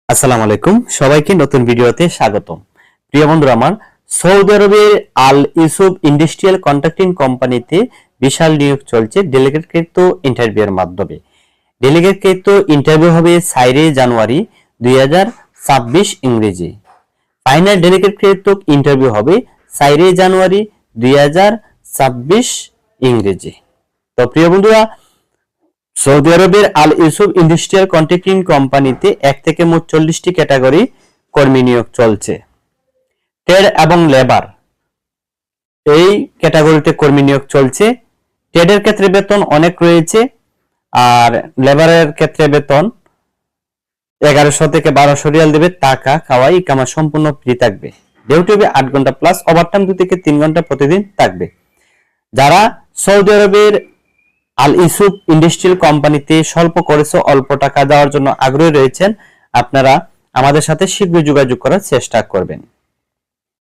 আসসালামু আলাইকুম, সবাইকে নতুন ভিডিওতে স্বাগতম। প্রিয় বন্ধুরা আমার, সৌদি আরবের আল ইউসুফ ইন্ডাস্ট্রিয়াল কন্ট্রাক্টিং কোম্পানিতে বিশাল নিয়োগ চলছে ডেলিগেটকৃত ইন্টারভিউয়ের মাধ্যমে। ডেলিগেটকৃত ইন্টারভিউ হবে 4 জানুয়ারি 2026 ইংরেজি। ফাইনাল ডেলিগেটকৃত ইন্টারভিউ হবে 4 জানুয়ারি 2026 ইংরেজি। তো প্রিয় বন্ধুরা, সৌদি আরবের আল ইউসুফ ইন্ডাস্ট্রিয়াল কন্ট্রাক্টিং কোম্পানিতে 1 থেকে মোট 40টি ক্যাটাগরি কর্মী নিয়োগ চলছে। ট্রেড এবং লেবার এই ক্যাটাগরিতে কর্মী নিয়োগ চলছে। ট্রেডের ক্ষেত্রে বেতন অনেক রয়েছে, আর লেবারের ক্ষেত্রে বেতন 1100 থেকে 1200 রিয়াল দেবে। টাকা খাওয়া ইকামা সম্পূর্ণ ফ্রি থাকবে। ডিউটি হবে 8 ঘন্টা প্লাস ওভারটাইম 2 থেকে 3 ঘন্টা প্রতিদিন থাকবে। যারা সৌদি আরবের আল ইউসুফ ইন্ডাস্ট্রিয়াল কোম্পানিতে স্বল্প খরচে অল্প টাকা দেওয়ার জন্য আগ্রহী রয়েছেন, আপনারা আমাদের সাথে শীঘ্রই যোগাযোগ করার চেষ্টা করবেন।